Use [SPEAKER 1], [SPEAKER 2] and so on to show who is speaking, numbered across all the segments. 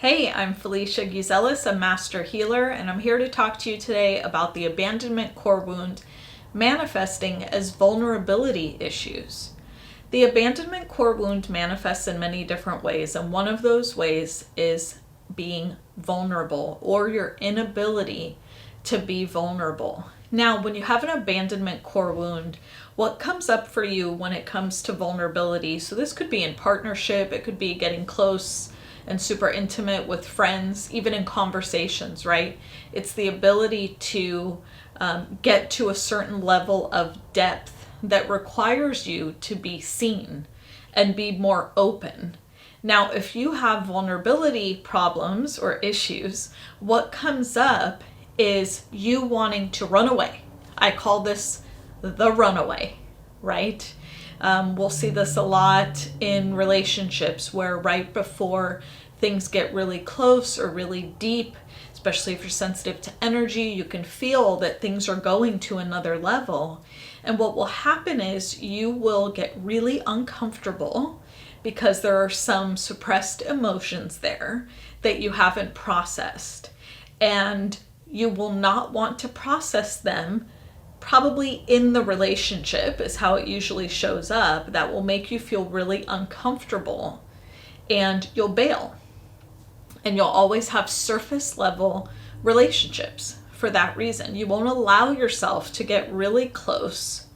[SPEAKER 1] Hey, I'm Felicia Giouzelis, a master healer, and I'm here to talk to you today about the abandonment core wound manifesting as vulnerability issues. The abandonment core wound manifests in many different ways, and one of those ways is being vulnerable or your inability to be vulnerable. Now, when you have an abandonment core wound, what comes up for you when it comes to vulnerability? So this could be in partnership, it could be getting close and super intimate with friends, even in conversations, right? It's the ability to get to a certain level of depth that requires you to be seen and be more open. Now, if you have vulnerability problems or issues, what comes up is you wanting to run away. I call this the runaway, right? We'll see this a lot in relationships where right before things get really close or really deep, especially if you're sensitive to energy, you can feel that things are going to another level. And what will happen is you will get really uncomfortable because there are some suppressed emotions there that you haven't processed. And you will not want to process them probably in the relationship is how it usually shows up. That will make you feel really uncomfortable and you'll bail. And you'll always have surface level relationships for that reason. You won't allow yourself to get really close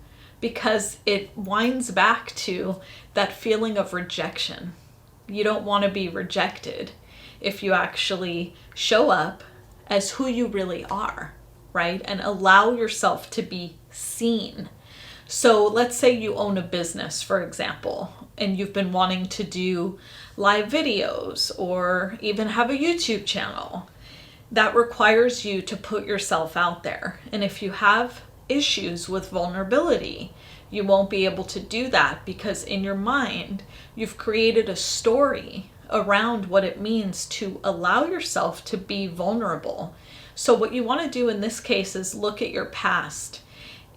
[SPEAKER 1] because it winds back to that feeling of rejection. You don't want to be rejected if you actually show up as who you really are, right? And allow yourself to be seen. So let's say you own a business, for example, and you've been wanting to do live videos or even have a YouTube channel. That requires you to put yourself out there. And if you have issues with vulnerability, you won't be able to do that because in your mind, you've created a story around what it means to allow yourself to be vulnerable. So what you want to do in this case is look at your past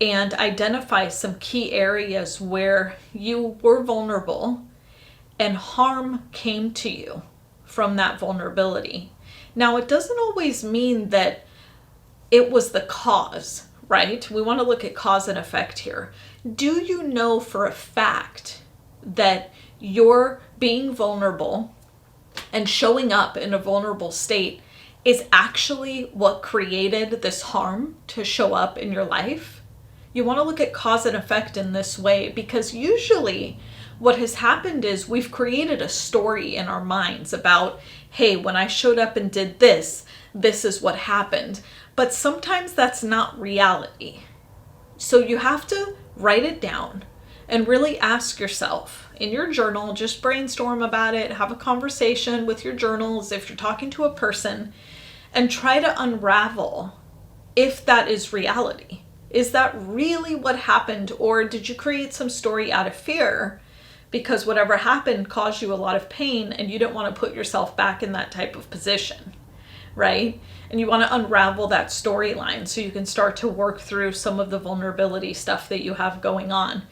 [SPEAKER 1] and identify some key areas where you were vulnerable and harm came to you from that vulnerability. Now, it doesn't always mean that it was the cause, right? We want to look at cause and effect here. Do you know for a fact that you're being vulnerable and showing up in a vulnerable state is actually what created this harm to show up in your life? You want to look at cause and effect in this way because usually what has happened is we've created a story in our minds about, hey, when I showed up and did this, this is what happened. But sometimes that's not reality. So you have to write it down and really ask yourself in your journal, just brainstorm about it, have a conversation with your journals if you're talking to a person, and try to unravel if that is reality. Is that really what happened, or did you create some story out of fear because whatever happened caused you a lot of pain and you didn't want to put yourself back in that type of position, right? And you want to unravel that storyline so you can start to work through some of the vulnerability stuff that you have going on.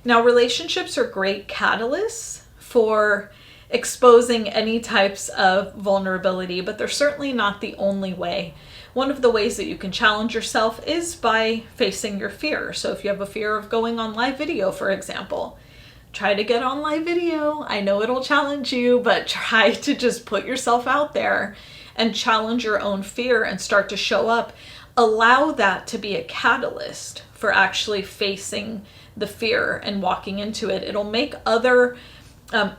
[SPEAKER 1] Now, relationships are great catalysts for exposing any types of vulnerability, but they're certainly not the only way. One of the ways that you can challenge yourself is by facing your fear. So if you have a fear of going on live video, for example, try to get on live video. I know it'll challenge you, but try to just put yourself out there and challenge your own fear and start to show up. Allow that to be a catalyst for actually facing the fear and walking into it. It'll make other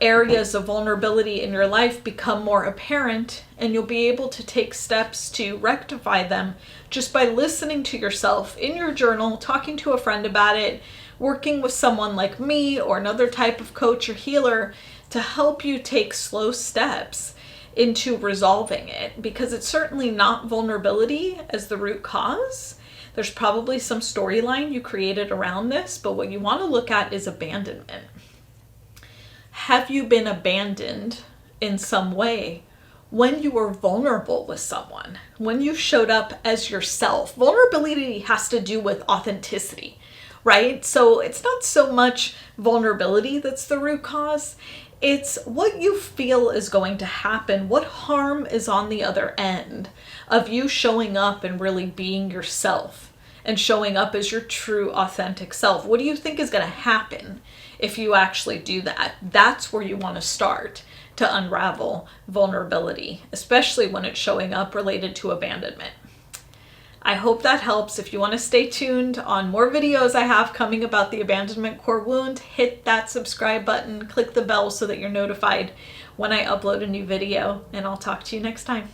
[SPEAKER 1] areas of vulnerability in your life become more apparent, and you'll be able to take steps to rectify them just by listening to yourself in your journal, talking to a friend about it, working with someone like me or another type of coach or healer to help you take slow steps into resolving it, because it's certainly not vulnerability as the root cause. There's probably some storyline you created around this, but what you want to look at is abandonment. Have you been abandoned in some way when you were vulnerable with someone, when you showed up as yourself? Vulnerability has to do with authenticity, right? So it's not so much vulnerability that's the root cause. It's what you feel is going to happen. What harm is on the other end of you showing up and really being yourself and showing up as your true, authentic self? What do you think is going to happen if you actually do that? That's where you want to start to unravel vulnerability, especially when it's showing up related to abandonment. I hope that helps. If you want to stay tuned on more videos I have coming about the abandonment core wound, hit that subscribe button, click the bell so that you're notified when I upload a new video, and I'll talk to you next time.